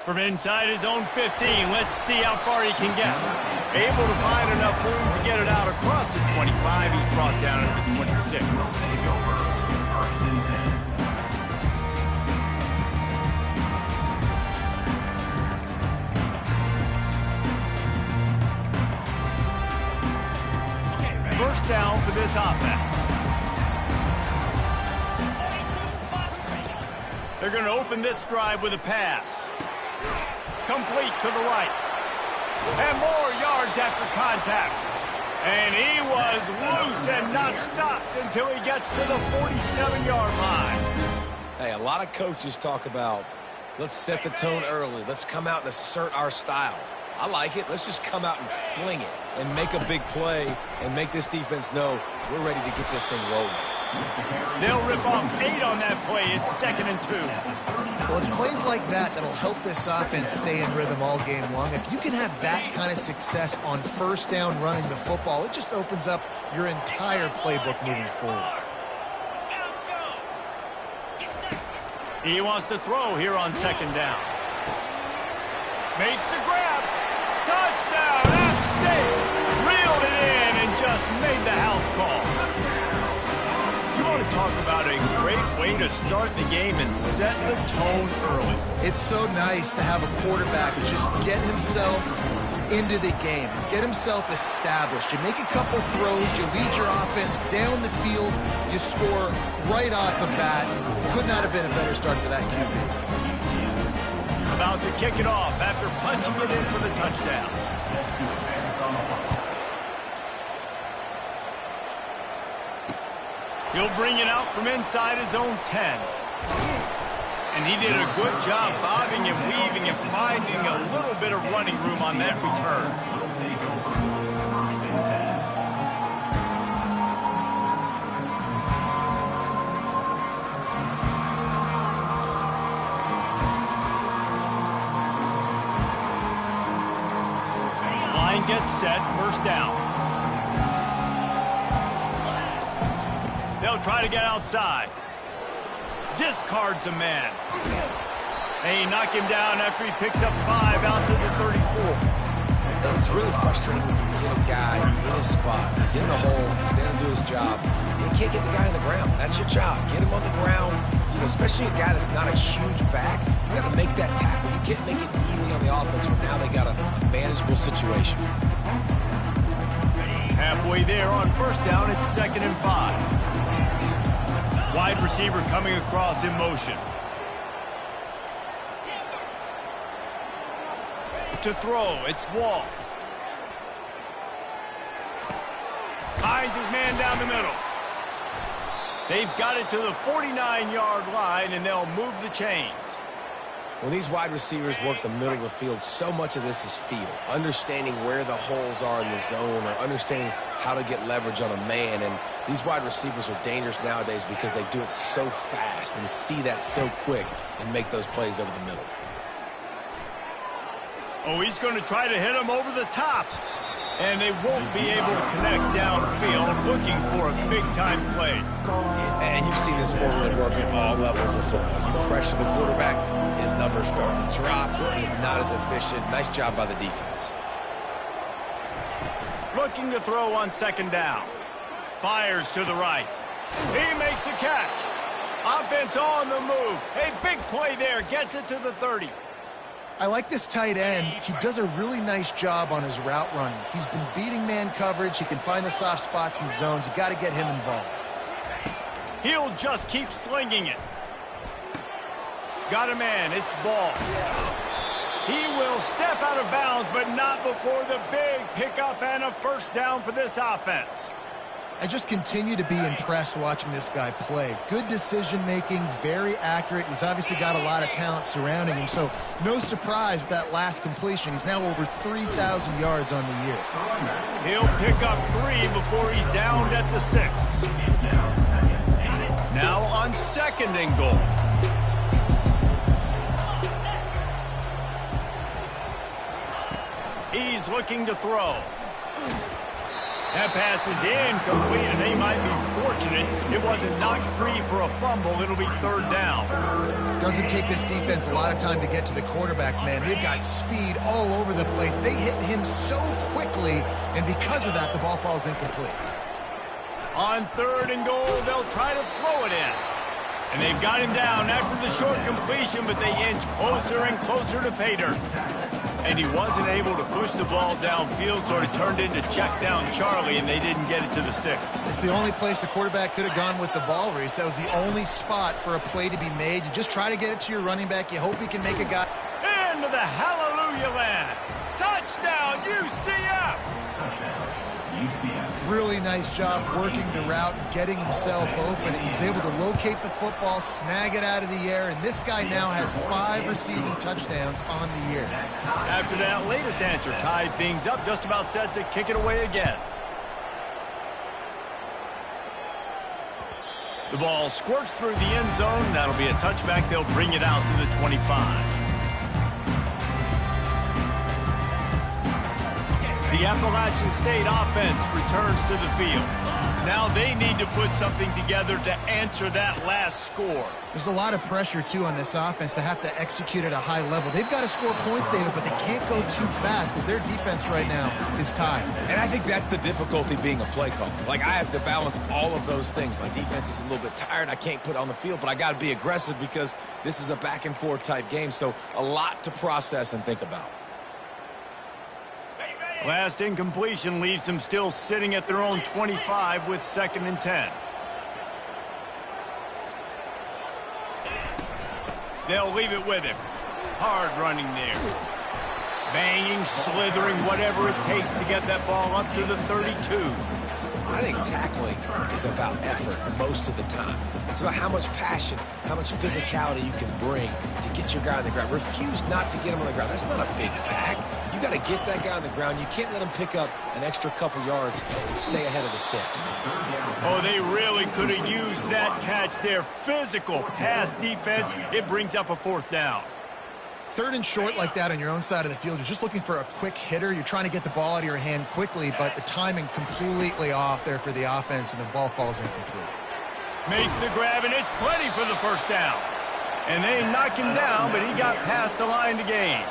From inside his own 15, let's see how far he can get. Able to find enough room to get it out across the 25. He's brought down at the 26. First down for this offense. They're going to open this drive with a pass. Complete to the right. And more yards after contact. And he was loose and not stopped until he gets to the 47-yard line. Hey, a lot of coaches talk about, let's set the tone early. Let's come out and assert our style. I like it. Let's just come out and fling it and make a big play and make this defense know we're ready to get this thing rolling. They'll rip off 8 on that play. It's 2nd and 2. Well, it's plays like that that'll help this offense stay in rhythm all game long. If you can have that kind of success on first down running the football, it just opens up your entire playbook moving forward. He wants to throw here on 2nd down. Makes the grab. Touchdown, App State. Reeled it in and just made the house call. You want to talk about a great way to start the game and set the tone early. It's so nice to have a quarterback just get himself into the game, get himself established. You make a couple throws, you lead your offense down the field, you score right off the bat. Could not have been a better start for that QB. About to kick it off after punching it in for the touchdown. He'll bring it out from inside his own 10. And he did a good job bobbing and weaving and finding a little bit of running room on that return. Line gets set, first down. They'll try to get outside. Discards a man. They knock him down after he picks up 5 out to the 34. It's really frustrating when you get a guy in his spot. He's in the hole. He's there to do his job. And you can't get the guy on the ground. That's your job. Get him on the ground. You know, especially a guy that's not a huge back. You got to make that tackle. You can't make it easy on the offense, but now they got a manageable situation. Halfway there on first down, it's 2nd and 5. Wide receiver coming across in motion. To throw, it's Wall. Finds his man down the middle. They've got it to the 49-yard line, and they'll move the chains. When these wide receivers work the middle of the field, so much of this is feel. Understanding where the holes are in the zone or understanding how to get leverage on a man. And these wide receivers are dangerous nowadays because they do it so fast and see that so quick and make those plays over the middle. Oh, he's going to try to hit him over the top. And they won't be able to connect downfield, looking for a big-time play. And you've seen this formula work at all levels of football. You pressure the quarterback, his numbers start to drop. He's not as efficient. Nice job by the defense. Looking to throw on 2nd down. Fires to the right. He makes a catch. Offense on the move. A big play there. Gets it to the 30. I like this tight end. He does a really nice job on his route running. He's been beating man coverage. He can find the soft spots in the zones. You got to get him involved. He'll just keep slinging it. Got a man. It's Ball. He will step out of bounds, but not before the big pickup and a first down for this offense. I just continue to be impressed watching this guy play. Good decision-making, very accurate. He's obviously got a lot of talent surrounding him, so no surprise with that last completion. He's now over 3,000 yards on the year. He'll pick up 3 before he's downed at the 6. Now on 2nd and goal. He's looking to throw. That pass is incomplete, and they might be forced unfortunate it wasn't knocked free for a fumble. It'll be third down. Doesn't take this defense a lot of time to get to the quarterback, man. They've got speed all over the place. They hit him so quickly, and because of that, the ball falls incomplete. On third and goal, they'll try to throw it in. And they've got him down after the short completion, but they inch closer and closer to pay dirt. And he wasn't able to push the ball downfield, so it turned into check down Charlie, and they didn't get it to the sticks. It's the only place the quarterback could have gone with the ball, Reese. That was the only spot for a play to be made. You just try to get it to your running back. You hope he can make a guy. Into the hallelujah land. Touchdown, UCF! Really nice job working the route, getting himself open. He was able to locate the football, snag it out of the air, and this guy now has 5 receiving touchdowns on the year. After that latest answer tied things up, just about set to kick it away again. The ball squirts through the end zone. That'll be a touchback. They'll bring it out to the 25. The Appalachian State offense returns to the field. Now they need to put something together to answer that last score. There's a lot of pressure, too, on this offense to have to execute at a high level. They've got to score points, David, but they can't go too fast because their defense right now is tied. And I think that's the difficulty being a play caller. Like, I have to balance all of those things. My defense is a little bit tired. I can't put it on the field, but I got to be aggressive because this is a back-and-forth type game, so a lot to process and think about. Last incompletion leaves them still sitting at their own 25 with 2nd and 10. They'll leave it with him. Hard running there. Banging, slithering, whatever it takes to get that ball up to the 32. I think tackling is about effort most of the time. It's about how much passion, how much physicality you can bring to get your guy on the ground. Refuse not to get him on the ground. That's not a big pack. You got to get that guy on the ground. You can't let him pick up an extra couple yards and stay ahead of the sticks. Oh, they really could have used that catch there. Physical pass defense. It brings up a 4th down. 3rd and short like that on your own side of the field, you're just looking for a quick hitter. You're trying to get the ball out of your hand quickly, but the timing completely off there for the offense, and the ball falls incomplete. Makes the grab, and it's plenty for the 1st down. And they knock him down, but he got past the line to gain.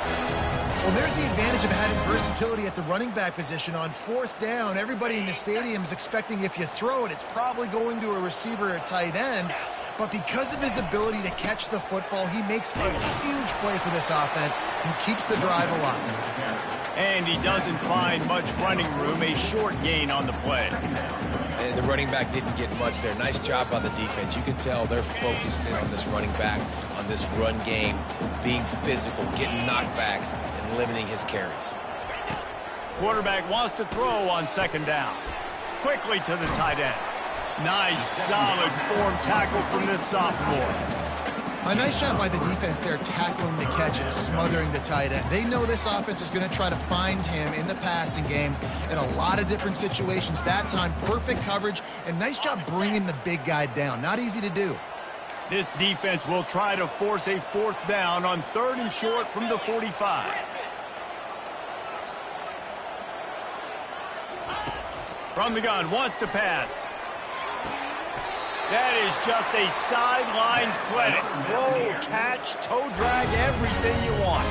Well, there's the advantage of having versatility at the running back position. On 4th down, everybody in the stadium is expecting if you throw it, it's probably going to a receiver or tight end. But because of his ability to catch the football, he makes a huge play for this offense and keeps the drive alive. And he doesn't find much running room, a short gain on the play. And the running back didn't get much there. Nice job by the defense. You can tell they're focused in on this running back, on this run game, being physical, getting knockbacks, and limiting his carries. Quarterback wants to throw on 2nd down. Quickly to the tight end. Nice, solid form tackle from this sophomore. A nice job by the defense there, tackling the catch and smothering the tight end. They know this offense is going to try to find him in the passing game in a lot of different situations. That time, perfect coverage, and nice job bringing the big guy down. Not easy to do. This defense will try to force a 4th down on 3rd and short from the 45. From the gun, wants to pass. That is just a sideline credit. Throw, catch, toe drag, everything you want.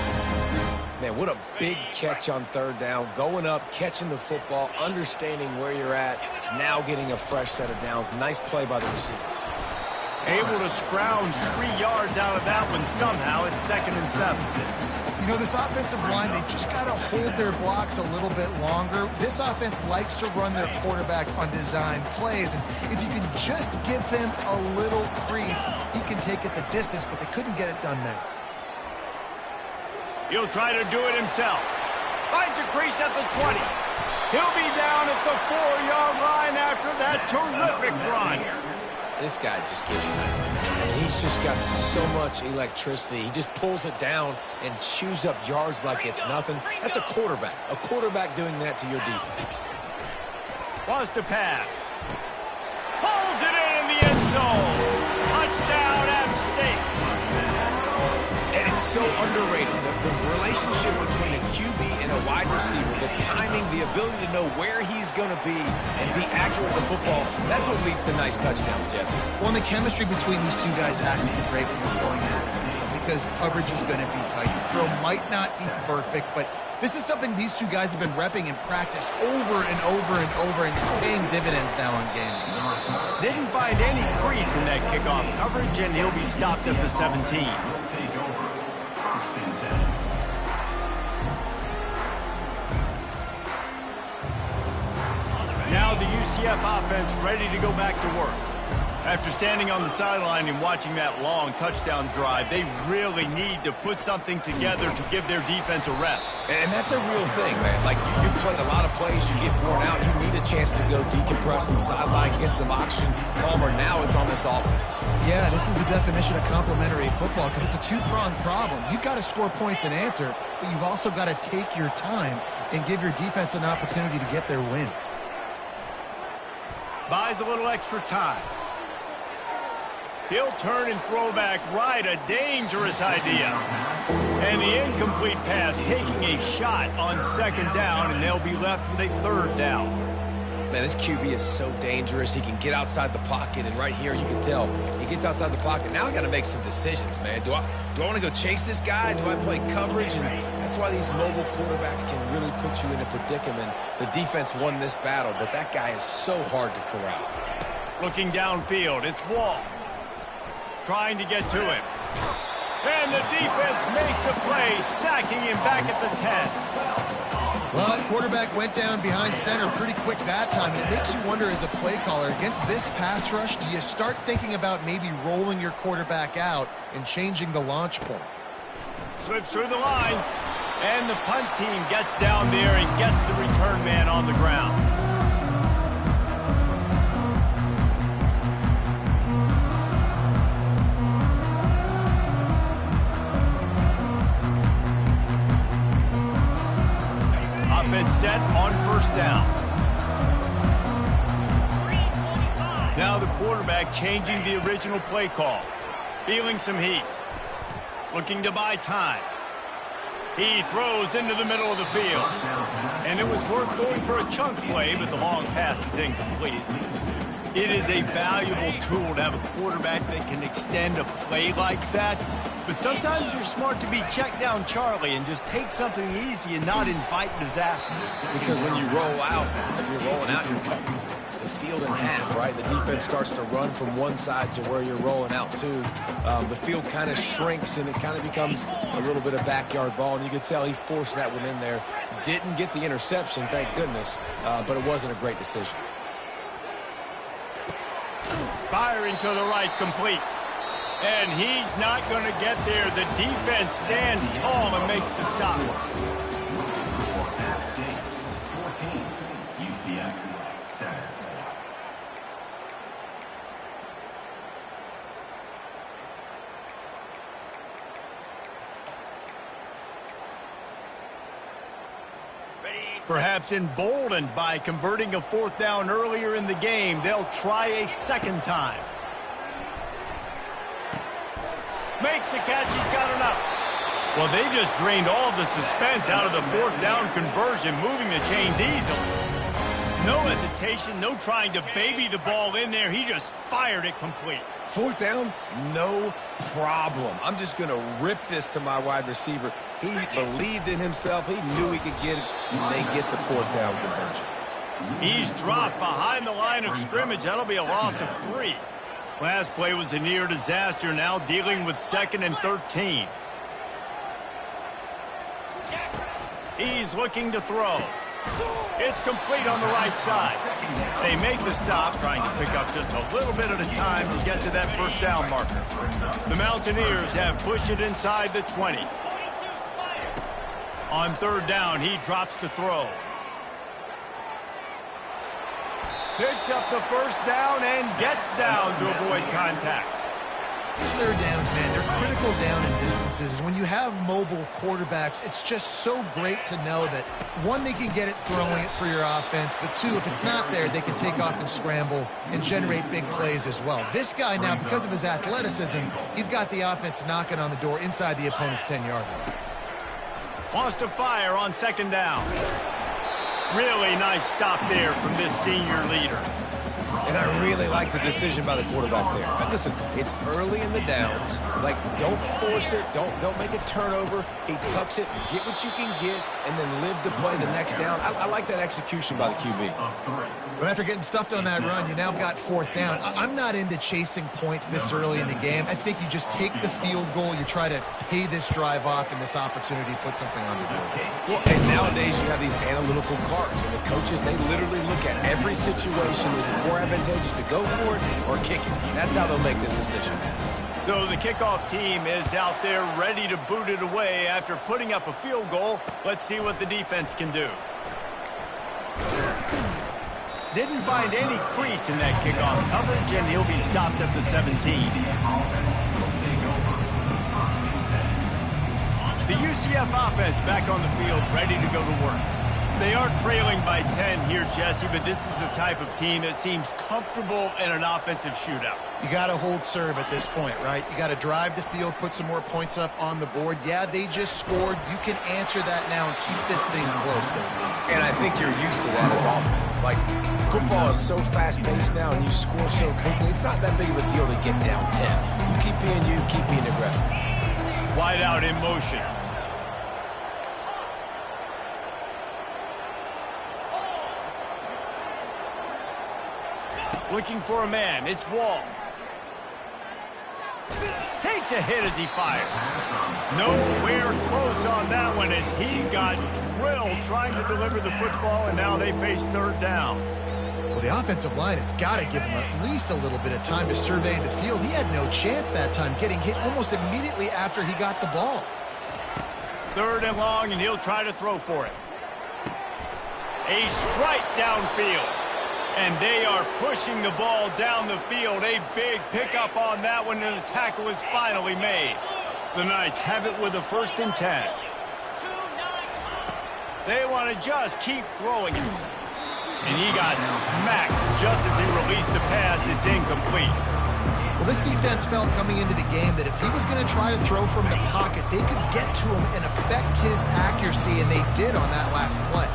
Man, what a big catch on 3rd down. Going up, catching the football, understanding where you're at, now getting a fresh set of downs. Nice play by the receiver. Able to scrounge 3 yards out of that one somehow. It's 2nd and 7. You know, this offensive line, they just got to hold their blocks a little bit longer. This offense likes to run their quarterback on design plays. And if you can just give him a little crease, he can take it the distance, but they couldn't get it done there. He'll try to do it himself. Finds a crease at the 20. He'll be down at the 4-yard line after that terrific run. This guy just gives you that. I mean, he's just got so much electricity. He just pulls it down and chews up yards like it's nothing. That's a quarterback. A quarterback doing that to your defense. Wants to pass. Pulls it in the end zone. Touchdown, App State. And it's so underrated. The relationship between a QB and a wide receiver, the timing, the ability to know where he's going to be and be accurate with the football, that's what leads to nice touchdowns, Jesse. Well, and the chemistry between these two guys has to be great when you're going at it, because coverage is going to be tight. The throw might not be perfect, but this is something these two guys have been repping in practice over and over and over, and it's paying dividends now on game day. Didn't find any crease in that kickoff coverage, and he'll be stopped at the 17. Now the UCF offense ready to go back to work. After standing on the sideline and watching that long touchdown drive, they really need to put something together to give their defense a rest. And that's a real thing, man. Like, you played a lot of plays, you get worn out, you need a chance to go decompress on the sideline, get some oxygen. Palmer, now it's on this offense. Yeah, this is the definition of complementary football, because it's a two-pronged problem. You've got to score points and answer, but you've also got to take your time and give your defense an opportunity to get their win. Buys a little extra time. He'll turn and throw back right, a dangerous idea. And the incomplete pass taking a shot on second down, and they'll be left with a third down. Man, this QB is so dangerous. He can get outside the pocket, and right here you can tell he gets outside the pocket. Now I got to make some decisions, man. Do I want to go chase this guy? Do I play coverage? And that's why these mobile quarterbacks can really put you in a predicament. The defense won this battle, but that guy is so hard to corral. Looking downfield, it's Wall. Trying to get to him. And the defense makes a play, sacking him back at the 10. Well, that quarterback went down behind center pretty quick that time, and it makes you wonder as a play caller, against this pass rush, do you start thinking about maybe rolling your quarterback out and changing the launch point? Slips through the line, and the punt team gets down there and gets the return man on the ground. Offense set on first down. Now the quarterback changing the original play call. Feeling some heat. Looking to buy time. He throws into the middle of the field. And it was worth going for a chunk play, but the long pass is incomplete. It is a valuable tool to have a quarterback that can extend a play like that. But sometimes you're smart to be check down Charlie and just take something easy and not invite disaster. Because when you roll out, you're cutting the field in half, right? The defense starts to run from one side to where you're rolling out to. The field kind of shrinks, and it kind of becomes a little bit of backyard ball. And you could tell he forced that one in there. Didn't get the interception, thank goodness, but it wasn't a great decision. Firing to the right, complete. And he's not going to get there. The defense stands tall and makes the stop. Perhaps emboldened by converting a fourth down earlier in the game, they'll try a second time. Makes the catch, he's got enough. Well, they just drained all of the suspense out of the fourth down conversion, moving the chains easily. No hesitation, no trying to baby the ball in there. He just fired it complete. Fourth down, no problem. I'm just going to rip this to my wide receiver. He believed in himself. He knew he could get it, and they get the fourth down conversion. He's dropped behind the line of scrimmage. That'll be a loss of 3. Last play was a near disaster, now dealing with 2nd and 13. He's looking to throw. It's complete on the right side. They make the stop, trying to pick up just a little bit at a time to get to that first down marker. The Mountaineers have pushed it inside the 20. On third down, he drops to throw. Picks up the first down and gets down to avoid contact. These third downs, man, they're critical down in distances. When you have mobile quarterbacks, it's just so great to know that, one, they can get it throwing it for your offense, but two, if it's not there, they can take off and scramble and generate big plays as well. This guy now, because of his athleticism, he's got the offense knocking on the door inside the opponent's 10-yard line. Wants to fire on second down. Really nice stop there from this senior leader. And I really like the decision by the quarterback there. But listen, it's early in the downs. Like, don't force it. Don't make a turnover. He tucks it, get what you can get, and then live to play the next down. I like that execution by the QB. But after getting stuffed on that run, you now got fourth down. I'm not into chasing points this early in the game. I think you just take the field goal. You try to pay this drive off and this opportunity to put something on the board. Well, and nowadays you have these analytical cards, and the coaches, they literally look at every situation. Is it more advantageous to go for it or kick it? That's how they'll make this decision. So the kickoff team is out there ready to boot it away after putting up a field goal. Let's see what the defense can do. Didn't find any crease in that kickoff coverage, and he'll be stopped at the 17. The UCF offense back on the field, ready to go to work. They are trailing by 10 here, Jesse, but this is the type of team that seems comfortable in an offensive shootout. You got to hold serve at this point, right? You got to drive the field, put some more points up on the board. Yeah, they just scored. You can answer that now and keep this thing close. And I think you're used to that as offense. Like, football is so fast-paced now, and you score so quickly, it's not that big of a deal to get down 10. You keep being you, keep being aggressive. Wide out in motion. Looking for a man. It's Wall. Takes a hit as he fires. Nowhere close on that one as he got drilled trying to deliver the football, and now they face third down. Well, the offensive line has got to give him at least a little bit of time to survey the field. He had no chance that time, getting hit almost immediately after he got the ball. Third and long, and he'll try to throw for it. A strike downfield. And they are pushing the ball down the field. A big pickup on that one, and the tackle is finally made. The Knights have it with a 1st and 10. They want to just keep throwing it. And he got smacked just as he released the pass. It's incomplete. Well, this defense felt coming into the game that if he was going to try to throw from the pocket, they could get to him and affect his accuracy, and they did on that last play.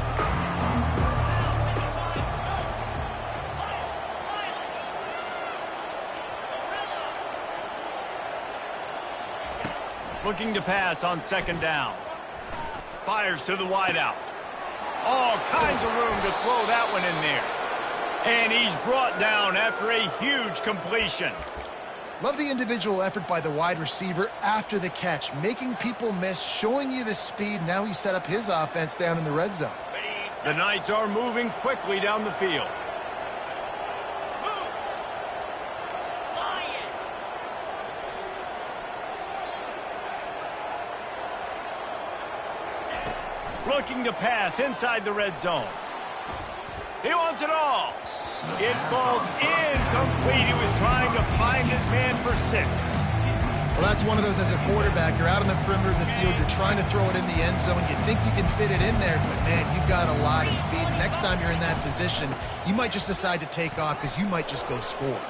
Looking to pass on second down. Fires to the wideout. All kinds of room to throw that one in there. And he's brought down after a huge completion. Love the individual effort by the wide receiver after the catch, making people miss, showing you the speed. Now he set up his offense down in the red zone. The Knights are moving quickly down the field. Looking to pass inside the red zone. He wants it all. It falls incomplete. He was trying to find his man for 6. Well, that's one of those as a quarterback. You're out on the perimeter of the field. You're trying to throw it in the end zone. You think you can fit it in there, but, man, you've got a lot of speed. Next time you're in that position, you might just decide to take off because you might just go score.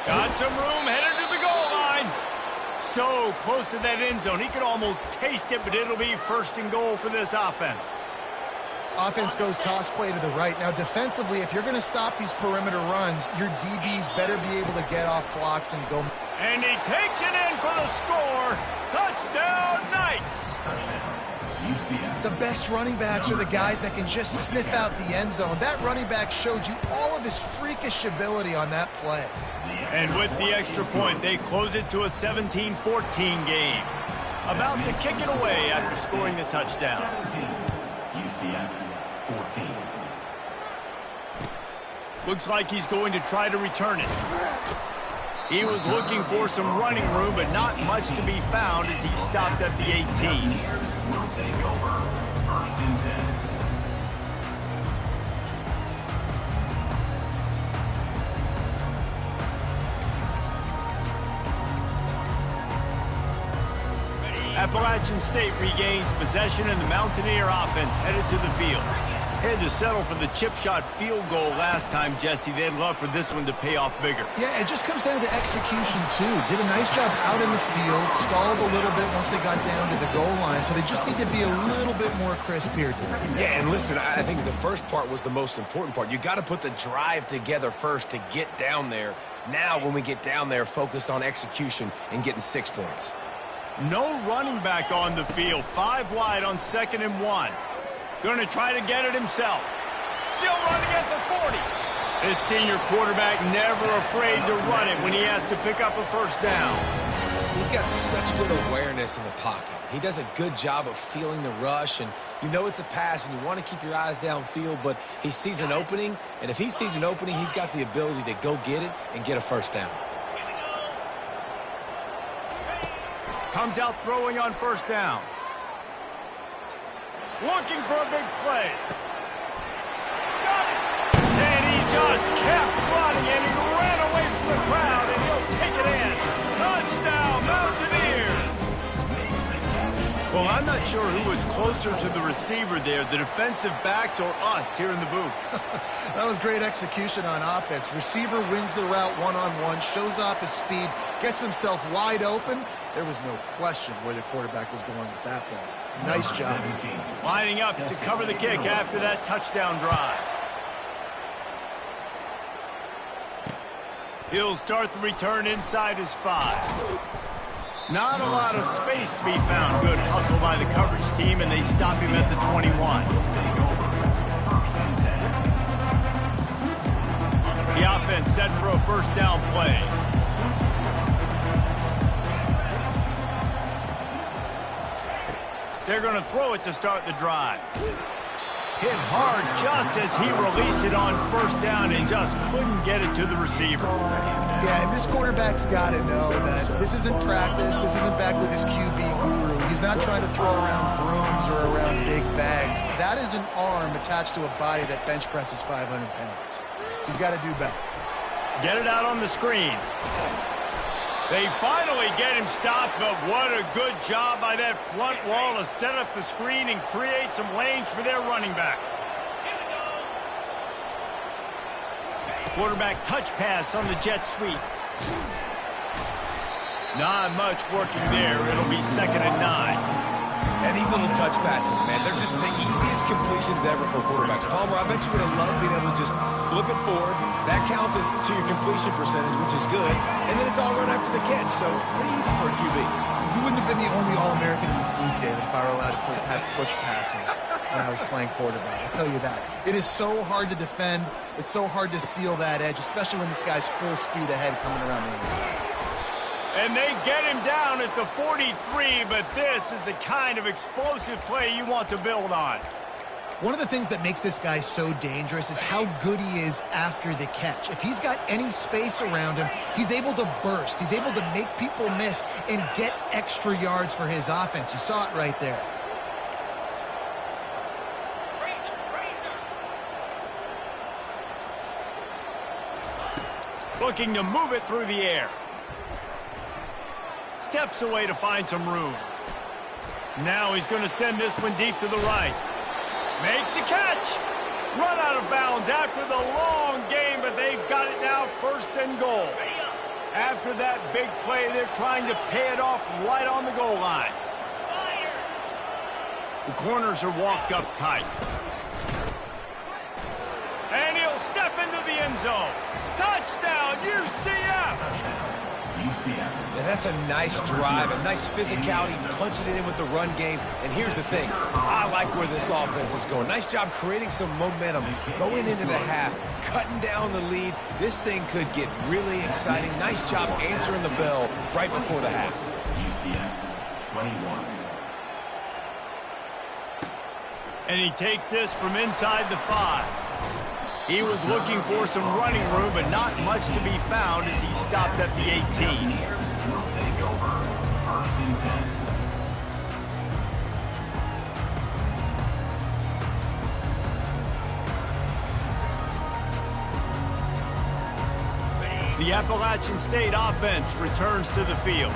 Got some room, headed to the goal line. So close to that end zone. He could almost taste it, but it'll be 1st and goal for this offense. Offense goes toss play to the right. Now, defensively, if you're going to stop these perimeter runs, your DBs better be able to get off blocks and go. And he takes it in for the score. Touchdown, Knights. The best running backs are the guys that can just sniff out the end zone. That running back showed you all of his freakish ability on that play. And with the extra point, they close it to a 17-14 game. About to kick it away after scoring the touchdown. UCF 14. Looks like he's going to try to return it. He was looking for some running room, but not much to be found as he stopped at the 18. Will take over 1st and 10. Appalachian State regains possession, and the Mountaineer offense headed to the field. Had to settle for the chip shot field goal last time, Jesse. They'd love for this one to pay off bigger. Yeah, it just comes down to execution, too. Did a nice job out in the field, stalled a little bit once they got down to the goal line, so they just need to be a little bit more crisp here. Yeah, and listen, I think the first part was the most important part. You got to put the drive together first to get down there. Now, when we get down there, focus on execution and getting 6 points. No running back on the field. 5 wide on 2nd and 1. Going to try to get it himself. Still running at the 40. This senior quarterback never afraid to run it when he has to pick up a first down. He's got such good awareness in the pocket. He does a good job of feeling the rush, and you know it's a pass, and you want to keep your eyes downfield, but he sees an opening, and if he sees an opening, he's got the ability to go get it and get a first down. Comes out throwing on first down. Looking for a big play. Got it! And he just kept running, and he ran away from the crowd, and he'll take it in. Touchdown, Mountaineers! Well, I'm not sure who was closer to the receiver there, the defensive backs or us here in the booth. That was great execution on offense. Receiver wins the route one-on-one, shows off his speed, gets himself wide open. There was no question where the quarterback was going with that ball. Nice job. Lining up to cover the kick after that touchdown drive. He'll start the return inside his 5. Not a lot of space to be found. Good hustle by the coverage team, and they stop him at the 21. The offense set for a first down play. They're going to throw it to start the drive. Hit hard just as he released it on first down and just couldn't get it to the receiver. Yeah, and this quarterback's got to know that this isn't practice. This isn't back with his QB guru. He's not trying to throw around brooms or around big bags. That is an arm attached to a body that bench presses 500 pounds. He's got to do better. Get it out on the screen. They finally get him stopped, but what a good job by that front wall to set up the screen and create some lanes for their running back. Quarterback touch pass on the jet sweep. Not much working there. It'll be 2nd and 9. And these little touch passes, man, they're just the easiest completions ever for quarterbacks. Palmer, I bet you would have loved being able to just flip it forward. That counts as to your completion percentage, which is good. And then it's all run after the catch, so pretty easy for a QB. You wouldn't have been the only All-American in this booth, David, if I were allowed to have push passes when I was playing quarterback. I'll tell you that. It is so hard to defend. It's so hard to seal that edge, especially when this guy's full speed ahead coming around the inside. And they get him down at the 43, but this is the kind of explosive play you want to build on. One of the things that makes this guy so dangerous is how good he is after the catch. If he's got any space around him, he's able to burst. He's able to make people miss and get extra yards for his offense. You saw it right there. Looking to move it through the air. Steps away to find some room. Now he's going to send this one deep to the right. Makes the catch. Run out of bounds after the long game, but they've got it now 1st and goal. After that big play, they're trying to pay it off right on the goal line. The corners are walked up tight. And he'll step into the end zone. Touchdown, UCF! And that's a nice drive, a nice physicality, punching it in with the run game. And here's the thing. I like where this offense is going. Nice job creating some momentum, going into the half, cutting down the lead. This thing could get really exciting. Nice job answering the bell right before the half. UCF 21. And he takes this from inside the 5. He was looking for some running room, but not much to be found as he stopped at the 18. Will take over 1st and 10. The Appalachian State offense returns to the field.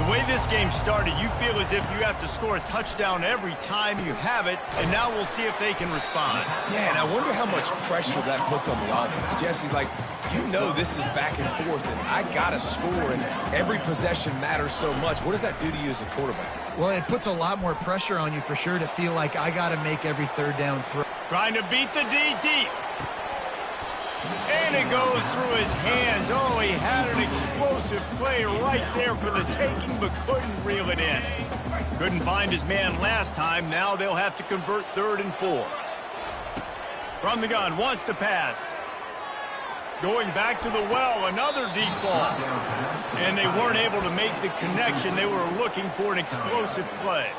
The way this game started, you feel as if you have to score a touchdown every time you have it, and now we'll see if they can respond. Yeah, and I wonder how much pressure that puts on the offense. Jesse, like, you know this is back and forth, and I got to score, and every possession matters so much. What does that do to you as a quarterback? Well, it puts a lot more pressure on you for sure to feel like I got to make every third down throw. Trying to beat the D deep. And it goes through his hands. Oh, he had an explosive play right there for the taking, but couldn't reel it in. Couldn't find his man last time. Now they'll have to convert 3rd and 4. From the gun, wants to pass. Going back to the well, another deep ball. And they weren't able to make the connection. They were looking for an explosive play.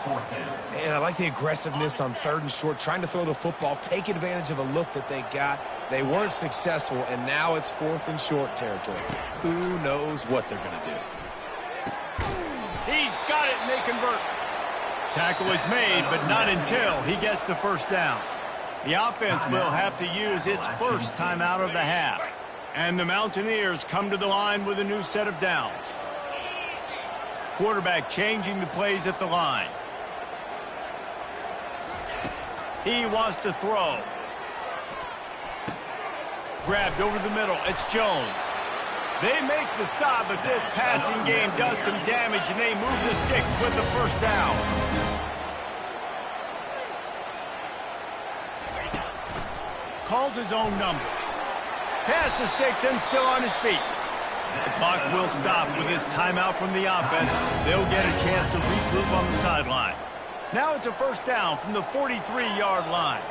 And I like the aggressiveness on 3rd and short, trying to throw the football, take advantage of a look that they got. They weren't successful, and now it's 4th and short territory. Who knows what they're going to do? He's got it, and they convert. Tackle is made, but not until he gets the first down. The offense will have to use its first timeout of the half. And the Mountaineers come to the line with a new set of downs. Quarterback changing the plays at the line. He wants to throw. Grabbed over the middle. It's Jones. They make the stop, but this passing game does some damage, and they move the sticks with the first down. Calls his own number. Pass the sticks and still on his feet. The clock will stop with this timeout from the offense. They'll get a chance to regroup on the sideline. Now it's a first down from the 43-yard line.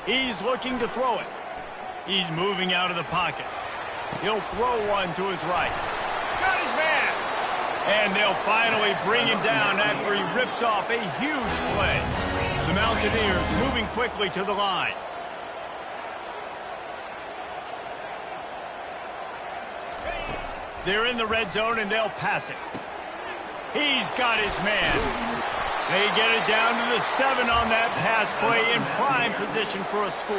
He's looking to throw it. He's moving out of the pocket. He'll throw one to his right. Got his man! And they'll finally bring him down after he rips off a huge play. The Mountaineers moving quickly to the line. They're in the red zone, and they'll pass it. He's got his man. They get it down to the 7 on that pass play in prime position for a score.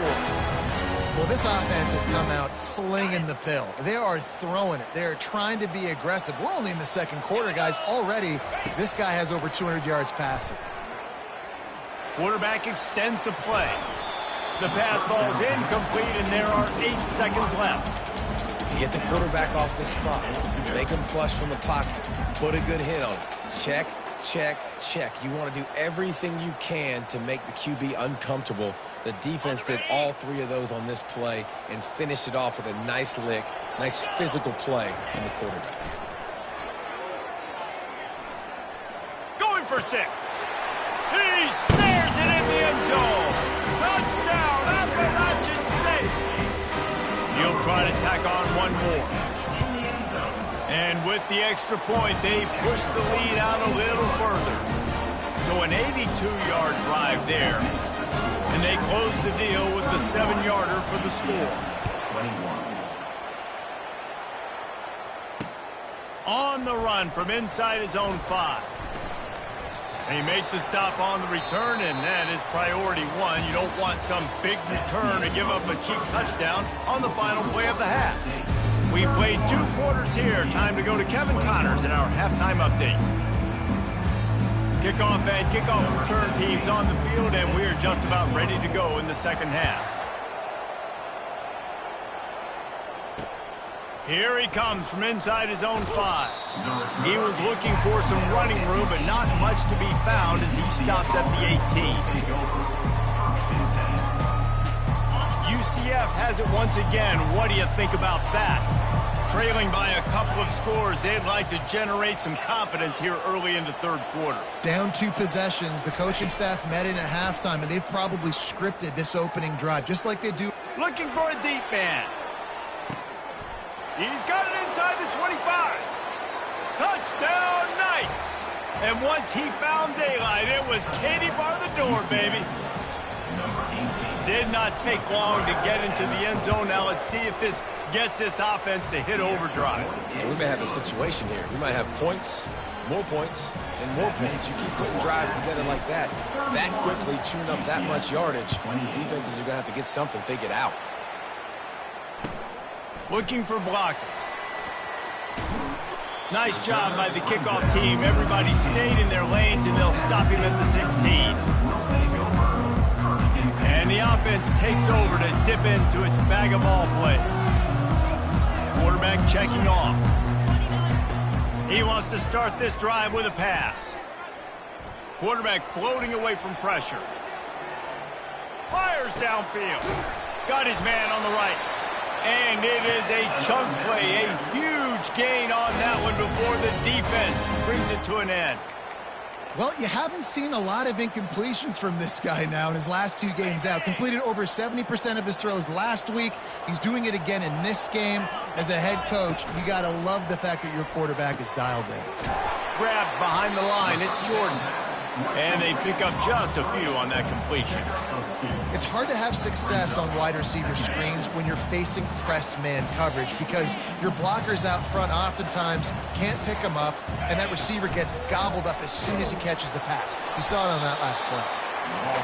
Well, this offense has come out slinging the pill. They are throwing it. They are trying to be aggressive. We're only in the second quarter, guys. Already, this guy has over 200 yards passing. Quarterback extends the play. The pass falls incomplete, and there are 8 seconds left. Get the quarterback off the spot. Make him flush from the pocket. Put a good hit on it. Check, check, check. You want to do everything you can to make the QB uncomfortable. The defense did all 3 of those on this play and finished it off with a nice lick, nice physical play from the quarterback. Going for 6. He snares it in the end zone. Touchdown, Appalachian State. He'll try to tack on one more. And with the extra point, they push the lead out a little further. So an 82-yard drive there. And they close the deal with the 7-yarder for the score. 21. On the run from inside his own 5. They make the stop on the return, and that is priority 1. You don't want some big return to give up a cheap touchdown on the final play of the half. We played 2 quarters here. Time to go to Kevin Connors in our halftime update. Kickoff and kickoff return teams on the field, and we're just about ready to go in the second half. Here he comes from inside his own 5. He was looking for some running room, but not much to be found as he stopped at the 18. UCF has it once again. What do you think about that? Trailing by a couple of scores, they'd like to generate some confidence here early in the third quarter. Down 2 possessions. The coaching staff met in at halftime, and they've probably scripted this opening drive, just like they do. Looking for a deep man. He's got it inside the 25. Touchdown, Knights. And once he found daylight, it was Katie bar the door, baby. Did not take long to get into the end zone. Now let's see if this gets this offense to hit overdrive. And we may have a situation here. We might have points, more points, and more points. You keep putting drives together like that quickly, chewing up that much yardage, defenses are going to have to get something figured out. Looking for blockers. Nice job by the kickoff team. Everybody stayed in their lanes, and they'll stop him at the 16. And the offense takes over to dip into its bag of ball plays. Quarterback checking off. He wants to start this drive with a pass. Quarterback floating away from pressure. Fires downfield. Got his man on the right. And it is a chunk play, a huge gain on that one before the defense brings it to an end. Well, you haven't seen a lot of incompletions from this guy now in his last 2 games out. Completed over 70% of his throws last week. He's doing it again in this game. As a head coach, you got to love the fact that your quarterback is dialed in. Grabbed behind the line, it's Jordan. And they pick up just a few on that completion. It's hard to have success on wide receiver screens when you're facing press man coverage because your blockers out front oftentimes can't pick them up, and that receiver gets gobbled up as soon as he catches the pass. You saw it on that last play.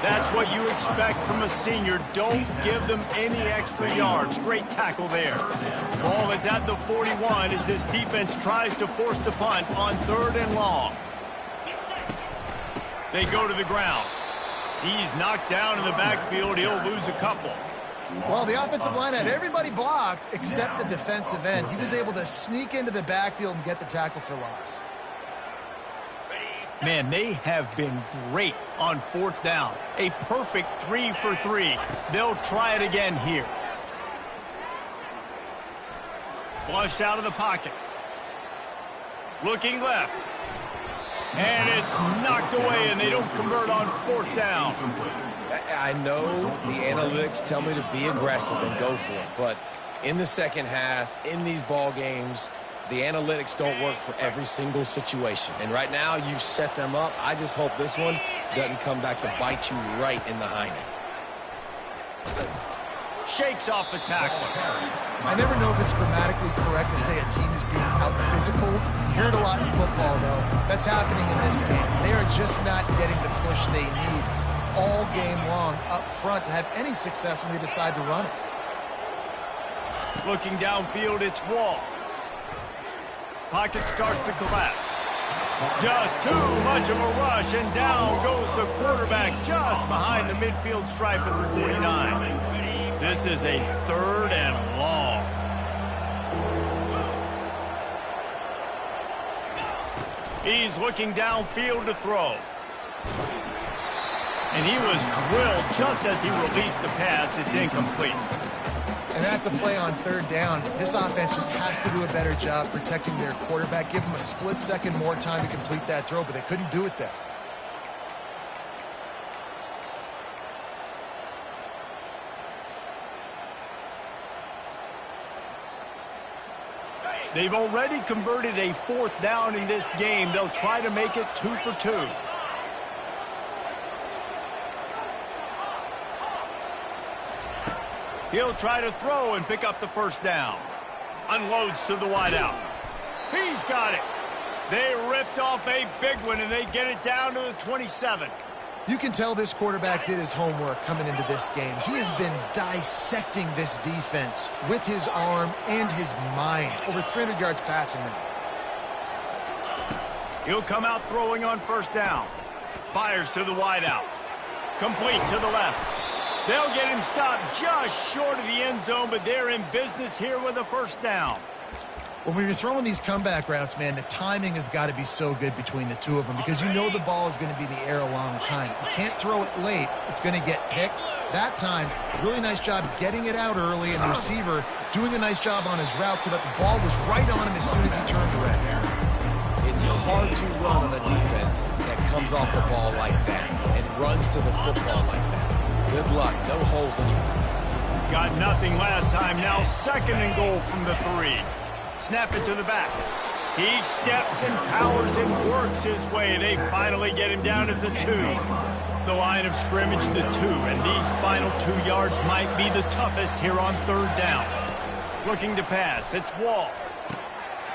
That's what you expect from a senior. Don't give them any extra yards. Great tackle there. Ball is at the 41 as this defense tries to force the punt on 3rd and long. They go to the ground. He's knocked down in the backfield. He'll lose a couple. Well, the offensive line had everybody blocked except the defensive end. He was able to sneak into the backfield and get the tackle for loss. Man, they have been great on 4th down. A perfect 3 for 3. They'll try it again here. Flushed out of the pocket. Looking left. And it's knocked away, and they don't convert on 4th down. I know the analytics tell me to be aggressive and go for it, but in the second half, in these ball games, the analytics don't work for every single situation. And right now, you've set them up. I just hope this one doesn't come back to bite you right in the hind end. Shakes off the tackler. I never know if it's grammatically correct to say a team is being out-physicaled. You hear it a lot in football, though. That's happening in this game. They are just not getting the push they need all game long up front to have any success when they decide to run it. Looking downfield, it's Wall. Pocket starts to collapse. Just too much of a rush, and down goes the quarterback just behind the midfield stripe at the 49. This is a 3rd and long. He's looking downfield to throw. And he was drilled just as he released the pass. It's incomplete. And that's a play on 3rd down. This offense just has to do a better job protecting their quarterback. Give him a split second more time to complete that throw, but they couldn't do it there. They've already converted a 4th down in this game. They'll try to make it 2 for 2. He'll try to throw and pick up the 1st down. Unloads to the wideout. He's got it. They ripped off a big one, and they get it down to the 27. You can tell this quarterback did his homework coming into this game. He has been dissecting this defense with his arm and his mind. Over 300 yards passing now. He'll come out throwing on 1st down. Fires to the wideout. Complete to the left. They'll get him stopped just short of the end zone, but they're in business here with a 1st down. Well, when you're throwing these comeback routes, man, the timing has got to be so good between the two of them because you know the ball is going to be in the air a long time. You can't throw it late. It's going to get picked. That time, really nice job getting it out early, and the receiver doing a nice job on his route so that the ball was right on him as soon as he turned around. It's hard to run on a defense that comes off the ball like that and runs to the football like that. Good luck. No holes anywhere. Got nothing last time. Now 2nd and goal from the 3. Snap it to the back. He steps and powers and works his way. They finally get him down at the 2. The line of scrimmage, the 2. And these final 2 yards might be the toughest here on 3rd down. Looking to pass. It's Wall.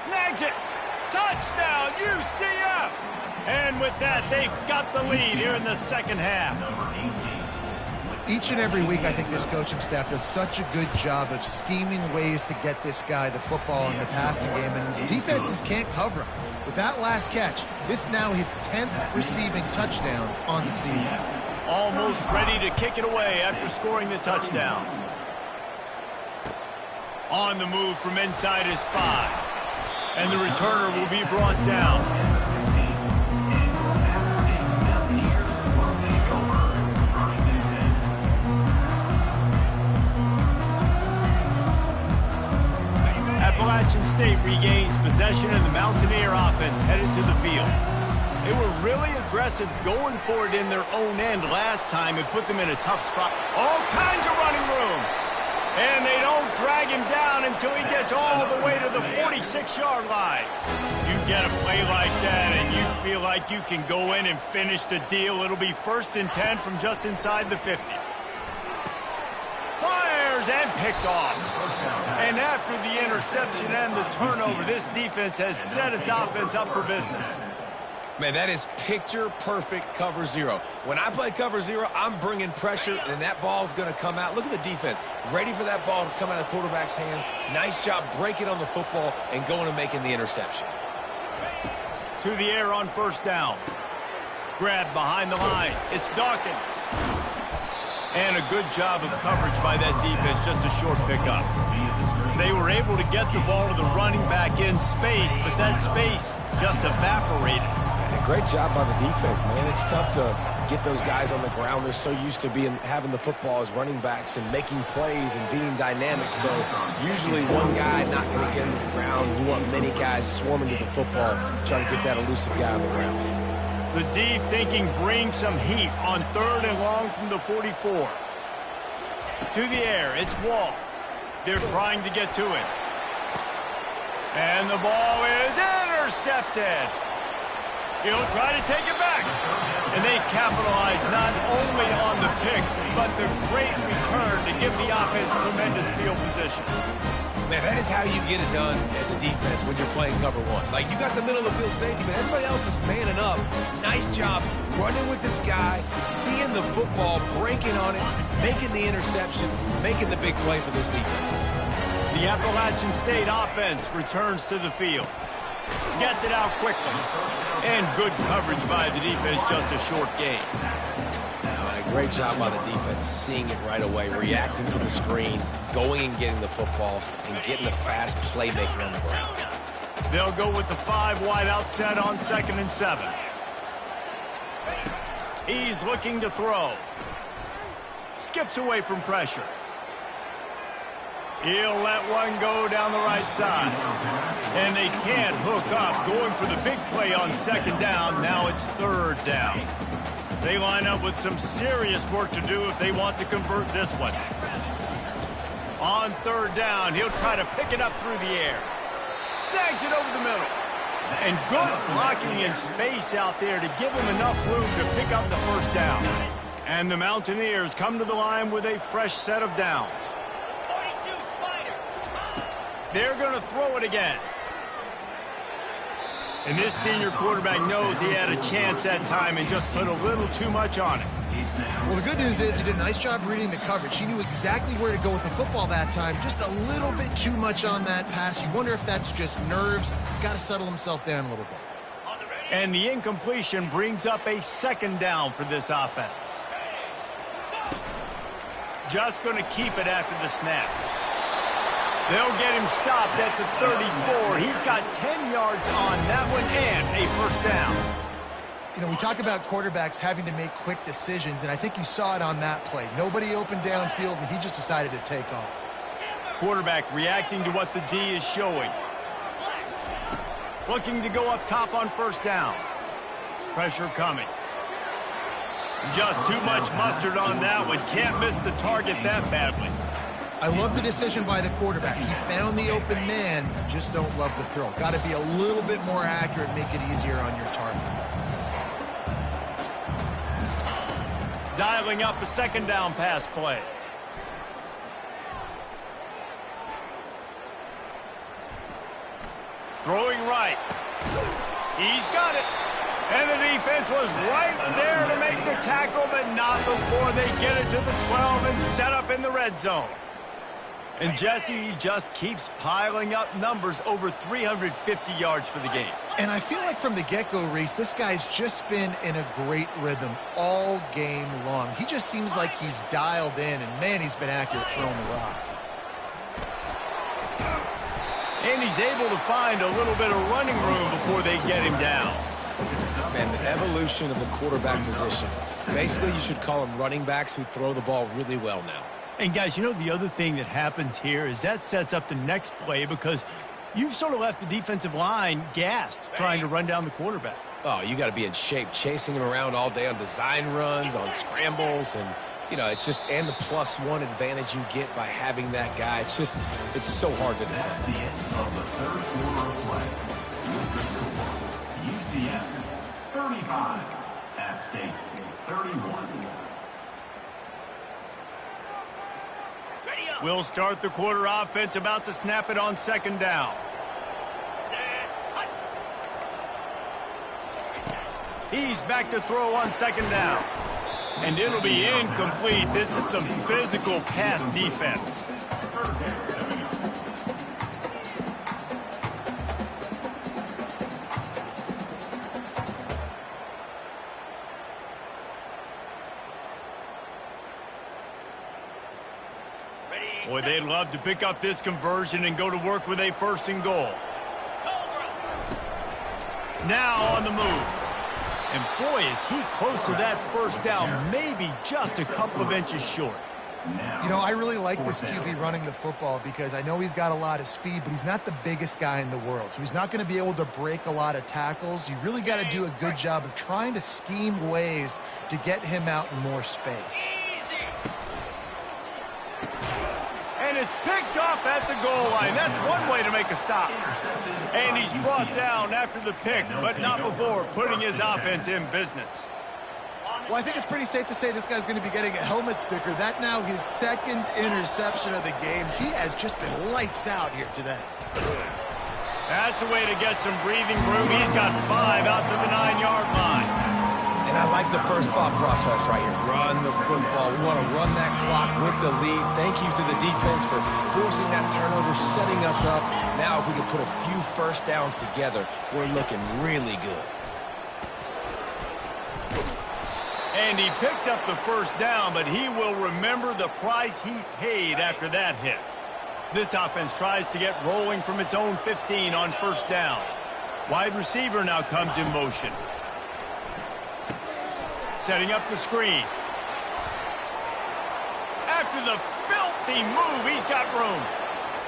Snags it. Touchdown, UCF! And with that, they've got the lead here in the 2nd half. Each and every week, I think this coaching staff does such a good job of scheming ways to get this guy the football in the passing game, and defenses can't cover him. With that last catch, this is now his 10th receiving touchdown on the season. Almost ready to kick it away after scoring the touchdown. On the move from inside his 5. And the returner will be brought down. Appalachian State regains possession and the Mountaineer offense headed to the field. They were really aggressive going for it in their own end last time and put them in a tough spot. All kinds of running room. And they don't drag him down until he gets all the way to the 46-yard line. You get a play like that and you feel like you can go in and finish the deal. It'll be 1st and 10 from just inside the 50. Fires and picked off. And after the interception and the turnover, this defense has set its offense up for business. Man, that is picture-perfect cover 0. When I play cover 0, I'm bringing pressure, and that ball's going to come out. Look at the defense. Ready for that ball to come out of the quarterback's hand. Nice job breaking on the football and going and making the interception. To the air on 1st down. Grab behind the line. It's Dawkins. And a good job of coverage by that defense, just a short pickup. They were able to get the ball to the running back in space, but that space just evaporated. And a great job by the defense, man. It's tough to get those guys on the ground. They're so used to having the football as running backs and making plays and being dynamic. So usually one guy not going to get him to the ground. You want many guys swarming to the football, trying to get that elusive guy on the ground. The D thinking bring some heat on 3rd and long from the 44. To the air, it's Wall. They're trying to get to it. And the ball is intercepted. He'll try to take it back. And they capitalize not only on the pick, but the great return to give the offense tremendous field position. Man, that is how you get it done as a defense when you're playing cover 1. Like, you got the middle of the field safety, but everybody else is manning up. Nice job running with this guy, seeing the football, breaking on it, making the interception, making the big play for this defense. The Appalachian State offense returns to the field. Gets it out quickly. And good coverage by the defense, just a short gain. Great job by the defense, seeing it right away, reacting to the screen, going and getting the football, and getting the fast playmaker on the ground. They'll go with the 5 wide out set on 2nd and 7. He's looking to throw. Skips away from pressure. He'll let one go down the right side. And they can't hook up, going for the big play on 2nd down. Now it's 3rd down. They line up with some serious work to do if they want to convert this one. On 3rd down, he'll try to pick it up through the air. Snags it over the middle. And good blocking in space out there to give him enough room to pick up the 1st down. And the Mountaineers come to the line with a fresh set of downs. They're going to throw it again. And this senior quarterback knows he had a chance that time and just put a little too much on it. Well, the good news is he did a nice job reading the coverage. He knew exactly where to go with the football that time. Just a little bit too much on that pass. You wonder if that's just nerves. He's got to settle himself down a little bit. And the incompletion brings up a 2nd down for this offense. Just going to keep it after the snap. They'll get him stopped at the 34. He's got 10 yards on that one and a 1st down. You know, we talk about quarterbacks having to make quick decisions, and I think you saw it on that play. Nobody opened downfield, and he just decided to take off. Quarterback reacting to what the D is showing. Looking to go up top on 1st down. Pressure coming. Just too much mustard on that one. Can't miss the target that badly. I love the decision by the quarterback. He found the open man, just don't love the throw. Got to be a little bit more accurate, make it easier on your target. Dialing up a 2nd down pass play. Throwing right. He's got it. And the defense was right there to make the tackle, but not before they get it to the 12 and set up in the red zone. And Jesse just keeps piling up numbers, over 350 yards for the game. And I feel like from the get-go, Reese, this guy's just been in a great rhythm all game long. He just seems like he's dialed in, and man, he's been accurate throwing the rock. And he's able to find a little bit of running room before they get him down. Man, the evolution of the quarterback position. Basically, you should call them running backs who throw the ball really well now. And guys, you know, the other thing that happens here is that sets up the next play because you've sort of left the defensive line gassed trying to run down the quarterback. Oh, you got to be in shape, chasing him around all day on design runs, on scrambles, and, you know, it's just, and the +1 advantage you get by having that guy. It's just, it's so hard to defend. That's the end of the third quarter of play. With the score, UCF 35, App State 31. We'll start the quarter offense, about to snap it on second down. He's back to throw on second down. And it'll be incomplete. This is some physical pass defense. Boy, they'd love to pick up this conversion and go to work with a 1st and goal. Now on the move. And boy, is he close to that 1st down, maybe just a couple of inches short. You know, I really like this QB running the football because I know he's got a lot of speed, but he's not the biggest guy in the world. So he's not going to be able to break a lot of tackles. You really got to do a good job of trying to scheme ways to get him out in more space. And it's picked off at the goal line. That's one way to make a stop. And he's brought down after the pick, but not before putting his offense in business. Well, I think it's pretty safe to say this guy's going to be getting a helmet sticker. That now his 2nd interception of the game. He has just been lights out here today. That's a way to get some breathing room. He's got 5 out to the 9-yard line. And I like the first thought process right here. Run the football. We want to run that clock with the lead. Thank you to the defense for forcing that turnover, setting us up. Now, if we can put a few 1st downs together, we're looking really good. And he picked up the 1st down, but he will remember the price he paid after that hit. This offense tries to get rolling from its own 15 on 1st down. Wide receiver now comes in motion. Setting up the screen. After the filthy move, he's got room.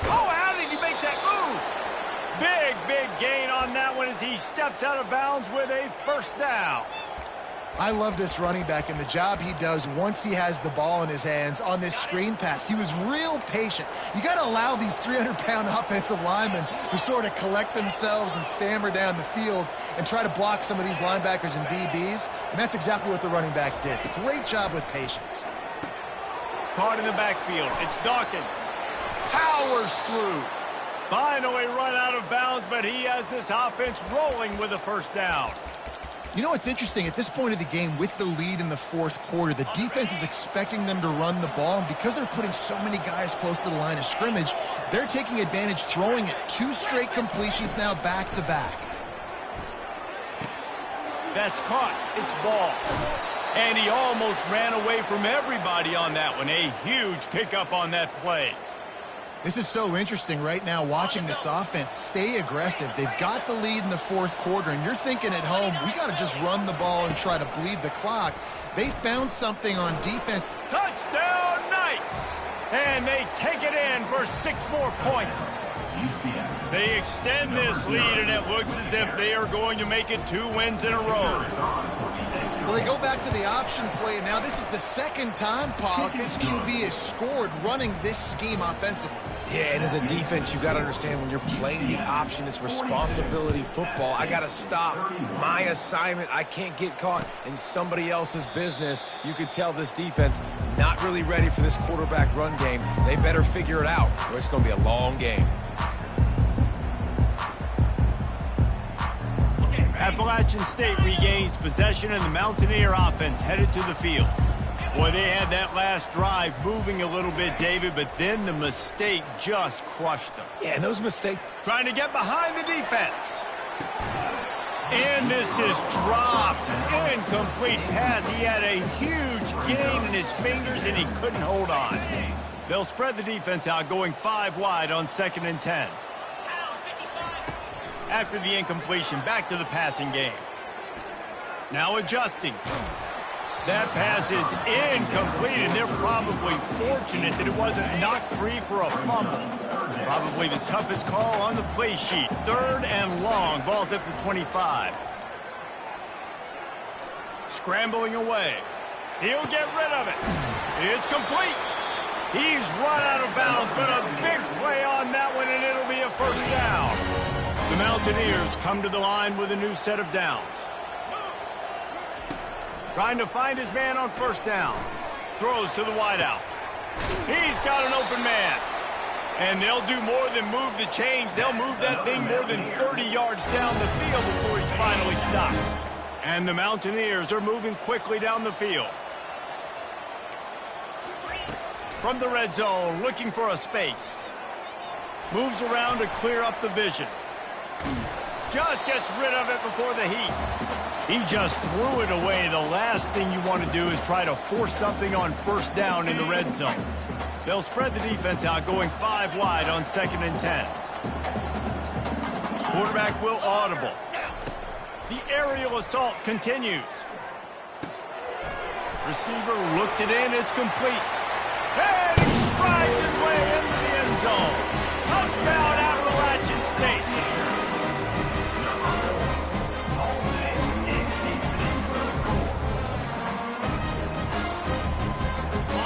Oh, how did he make that move? Big gain on that one as he steps out of bounds with a 1st down. I love this running back and the job he does once he has the ball in his hands on this screen pass. He was real patient. You got to allow these 300-pound offensive linemen to sort of collect themselves and stammer down the field and try to block some of these linebackers and DBs, and that's exactly what the running back did. Great job with patience. Caught in the backfield. It's Dawkins. Powers through. Finally run out of bounds, but he has this offense rolling with a 1st down. You know what's interesting? At this point of the game, with the lead in the 4th quarter, the defense is expecting them to run the ball, and because they're putting so many guys close to the line of scrimmage, they're taking advantage, throwing it 2 straight completions now back-to-back. That's caught. It's ball. And he almost ran away from everybody on that one. A huge pickup on that play. This is so interesting right now, watching this offense stay aggressive. They've got the lead in the 4th quarter, and you're thinking at home, we got to just run the ball and try to bleed the clock. They found something on defense. Touchdown, Knights! And they take it in for 6 more points. They extend this lead, and it looks as if they are going to make it 2 wins in a row. Well, they go back to the option play, and now this is the 2nd time, Pollock, this QB has scored running this scheme offensively. Yeah, and as a defense, you got to understand when you're playing the option, it's responsibility football. I got to stop my assignment. I can't get caught in somebody else's business. You could tell this defense not really ready for this quarterback run game. They better figure it out, or it's going to be a long game. Appalachian State regains possession and the Mountaineer offense headed to the field. Boy, they had that last drive moving a little bit, David, but then the mistake just crushed them. Yeah, and those mistakes... Trying to get behind the defense. And this is dropped. Incomplete pass. He had a huge gain in his fingers, and he couldn't hold on. They'll spread the defense out, going 5 wide on 2nd and 10. After the incompletion, back to the passing game. Now adjusting. That pass is incomplete, and they're probably fortunate that it wasn't knocked free for a fumble. Probably the toughest call on the play sheet. 3rd and long. Ball's at the 25. Scrambling away. He'll get rid of it. It's complete. He's run out of bounds, but a big play on that one, and it'll be a 1st down. The Mountaineers come to the line with a new set of downs. Trying to find his man on 1st down. Throws to the wideout. He's got an open man. And they'll do more than move the chains. They'll move that thing more than 30 yards down the field before he's finally stopped. And the Mountaineers are moving quickly down the field. From the red zone, looking for a space. Moves around to clear up the vision. Just gets rid of it before the heat. He just threw it away. The last thing you want to do is try to force something on 1st down in the red zone. They'll spread the defense out, going 5 wide on 2nd and 10. Quarterback will audible. The aerial assault continues. Receiver looks it in. It's complete. And he strides his way into the end zone. Touchdown, Appalachian State.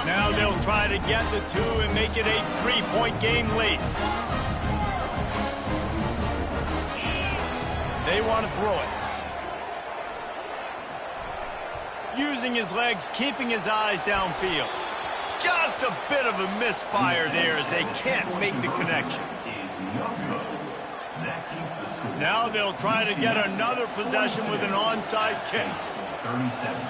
Now they'll try to get the 2 and make it a 3-point game late. They want to throw it. Using his legs, keeping his eyes downfield. Just a bit of a misfire there as they can't make the connection. Now they'll try to get another possession with an onside kick. 37.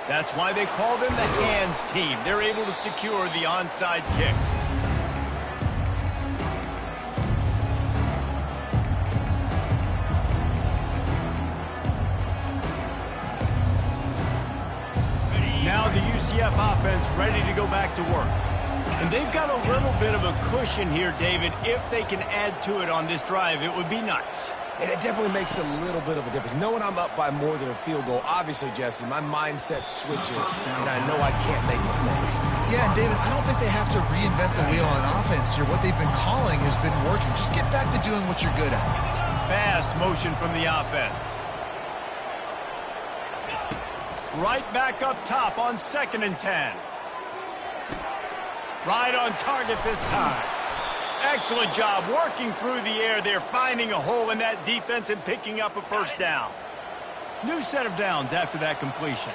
That's why they call them the hands team. They're able to secure the onside kick. Now the UCF offense ready to go back to work. And they've got a little bit of a cushion here, David. If they can add to it on this drive, it would be nice. And it definitely makes a little bit of a difference. Knowing I'm up by more than a field goal, obviously, Jesse, my mindset switches, and I know I can't make mistakes. Yeah, and David, I don't think they have to reinvent the wheel on offense here. What they've been calling has been working. Just get back to doing what you're good at. Fast motion from the offense. Right back up top on 2nd and 10. Right on target this time. Excellent job working through the air there, finding a hole in that defense and picking up a 1st down. New set of downs after that completion.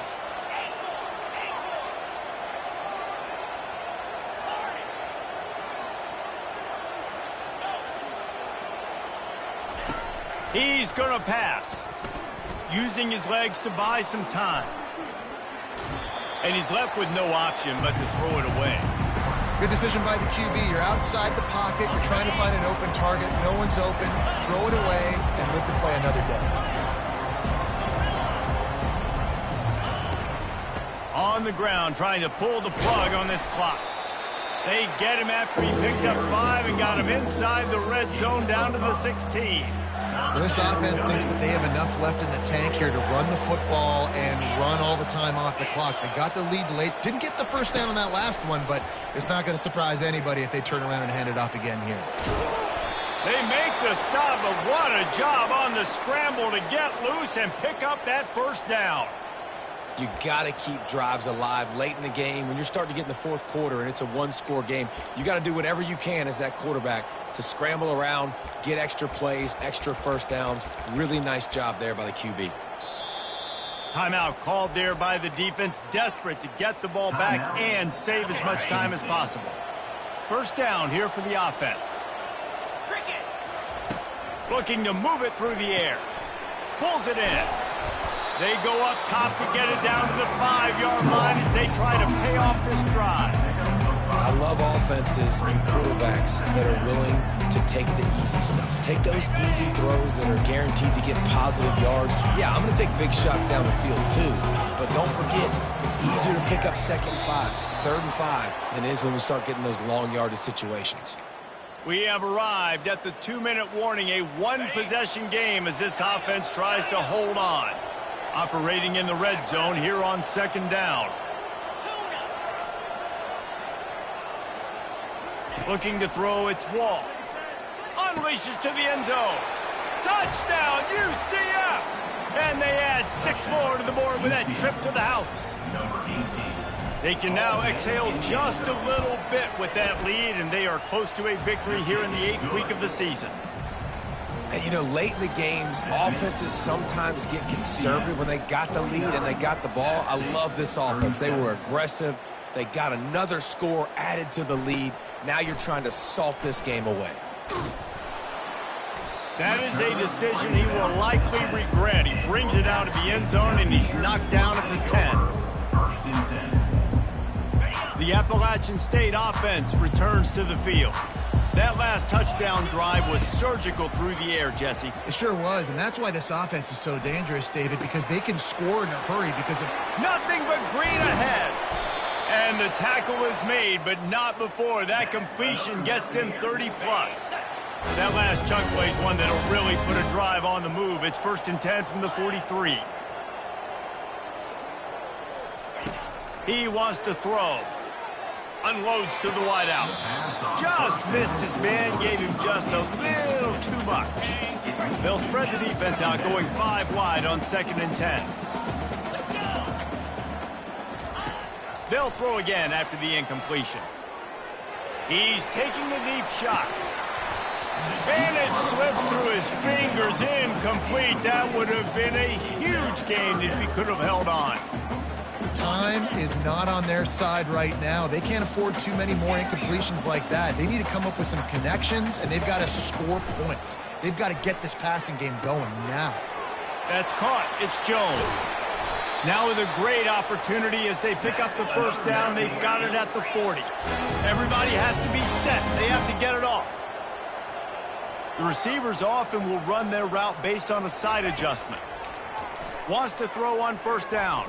He's going to pass. Using his legs to buy some time. And he's left with no option but to throw it away. Good decision by the QB. You're outside the pocket. You're trying to find an open target. No one's open. Throw it away and live to play another day. On the ground, trying to pull the plug on this clock. They get him after he picked up 5 and got him inside the red zone down to the 16. This offense thinks that they have enough left in the tank here to run the football and run all the time off the clock. They got the lead late. Didn't get the 1st down on that last one, but it's not going to surprise anybody if they turn around and hand it off again here. They make the stop, but what a job on the scramble to get loose and pick up that 1st down. You got to keep drives alive late in the game. When you're starting to get in the 4th quarter and it's a 1-score game, you got to do whatever you can as that quarterback to scramble around, get extra plays, extra 1st downs. Really nice job there by the QB. Timeout called there by the defense, desperate to get the ball back and save as much time as possible. 1st down here for the offense. Looking to move it through the air. Pulls it in. They go up top to get it down to the 5-yard line as they try to pay off this drive. I love offenses and quarterbacks that are willing to take the easy stuff. Take those easy throws that are guaranteed to get positive yards. Yeah, I'm going to take big shots down the field too, but don't forget, it's easier to pick up 2nd and 5, 3rd and 5 than it is when we start getting those long yardage situations. We have arrived at the 2-minute warning, a one-possession game as this offense tries to hold on. Operating in the red zone here on 2nd down. Looking to throw, it's Wall. Unleashes to the end zone. Touchdown, UCF! And they add 6 more to the board with that trip to the house. They can now exhale just a little bit with that lead, and they are close to a victory here in the 8th week of the season. And, you know, late in the games, offenses sometimes get conservative when they got the lead and they got the ball. I love this offense. They were aggressive. They got another score added to the lead. Now you're trying to salt this game away. That is a decision he will likely regret. He brings it out of the end zone, and he's knocked down at the 10. The Appalachian State offense returns to the field. That last touchdown drive was surgical through the air, Jesse. It sure was, and that's why this offense is so dangerous, David, because they can score in a hurry because of nothing but green ahead. And the tackle is made, but not before that completion gets them 30-plus. That last chunk play is one that'll really put a drive on the move. It's 1st and 10 from the 43. He wants to throw. Unloads to the wideout. Just missed his man, gave him just a little too much. They'll spread the defense out, going 5 wide on 2nd and 10. They'll throw again after the incompletion. He's taking the deep shot. And it slips through his fingers, incomplete. That would have been a huge gain if he could have held on. Time is not on their side right now. They can't afford too many more incompletions like that. They need to come up with some connections, and they've got to score points. They've got to get this passing game going now. That's caught. It's Jones. Now with a great opportunity as they pick up the 1st down. They've got it at the 40. Everybody has to be set. They have to get it off. The receivers often will run their route based on a side adjustment. Wants to throw on 1st down.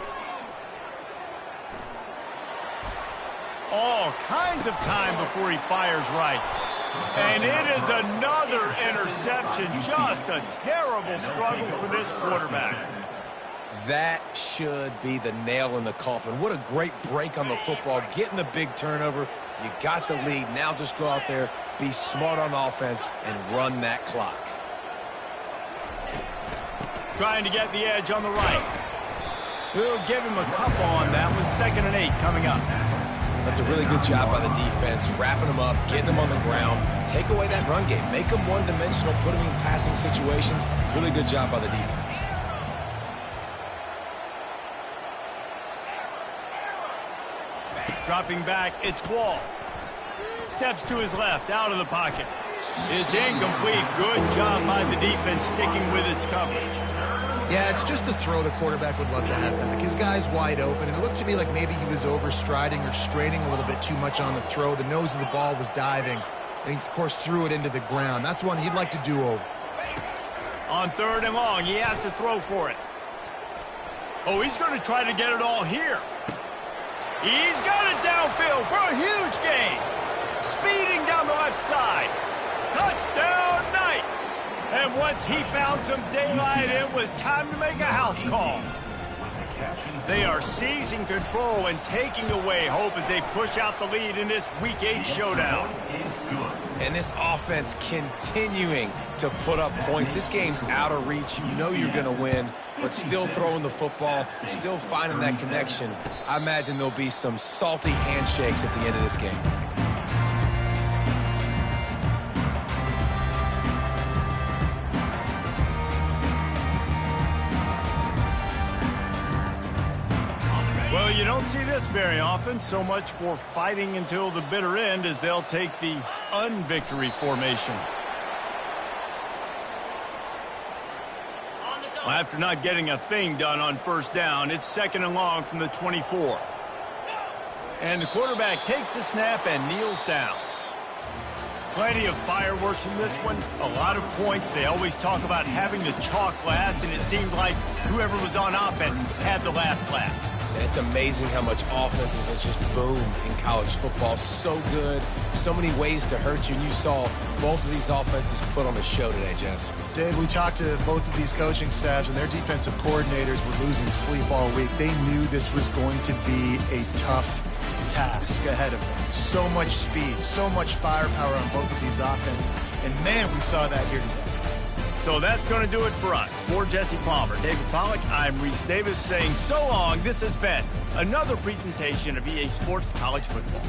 All kinds of time before he fires right. And it is another interception. Just a terrible struggle for this quarterback. That should be the nail in the coffin. What a great break on the football. Getting the big turnover. You got the lead. Now just go out there, be smart on offense, and run that clock. Trying to get the edge on the right. We'll give him a couple on that one. 2nd and 8 coming up. That's a really good job by the defense, wrapping them up, getting them on the ground. Take away that run game. Make them one-dimensional, put them in passing situations. Really good job by the defense. Dropping back, it's Wall. Steps to his left, out of the pocket. It's incomplete. Good job by the defense sticking with its coverage. Yeah, it's just the throw the quarterback would love to have back. His guy's wide open, and it looked to me like maybe he was overstriding or straining a little bit too much on the throw. The nose of the ball was diving, and he, of course, threw it into the ground. That's one he'd like to do over. On 3rd and long, he has to throw for it. Oh, he's going to try to get it all here. He's got it downfield for a huge gain. Speeding down the left side. Touchdown, Knights. And once he found some daylight, it was time to make a house call. They are seizing control and taking away hope as they push out the lead in this Week 8 showdown. And this offense continuing to put up points. This game's out of reach. You know you're going to win, but still throwing the football, still finding that connection. I imagine there'll be some salty handshakes at the end of this game. Well, you don't see this very often. So much for fighting until the bitter end as they'll take the unvictory formation. Well, after not getting a thing done on first down, it's 2nd and long from the 24. And the quarterback takes the snap and kneels down. Plenty of fireworks in this one. A lot of points. They always talk about having the chalk last, and it seemed like whoever was on offense had the last laugh. It's amazing how much offense has just boomed in college football. So good, so many ways to hurt you. And you saw both of these offenses put on a show today, Jess. Dave, we talked to both of these coaching staffs, and their defensive coordinators were losing sleep all week. They knew this was going to be a tough task ahead of them. So much speed, so much firepower on both of these offenses. And, man, we saw that here today. So that's going to do it for us. For Jesse Palmer, David Pollack, I'm Reese Davis saying so long. This has been another presentation of EA Sports College Football.